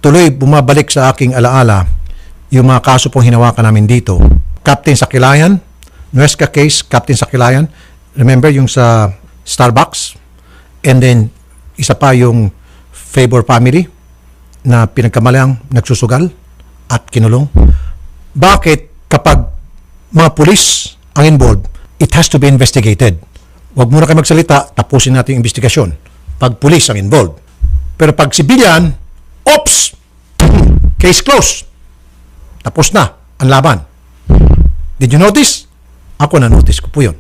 tuloy bumabalik sa aking alaala yung mga kaso pong hinawakan namin dito. Captain Sakilayan, Nuesca case, Captain Sakilayan. Remember yung sa Starbucks? And then, isa pa yung Favor family na pinagkamalang nagsusugal at kinulong. Bakit kapag mga pulis ang involved, it has to be investigated. Huwag muna kayo magsalita, tapusin natin yung investigasyon. Pag pulis ang involved. Pero pag civilian, ops! Case closed. Tapos na ang laban. Did you notice? Ako na-notice ko po yun.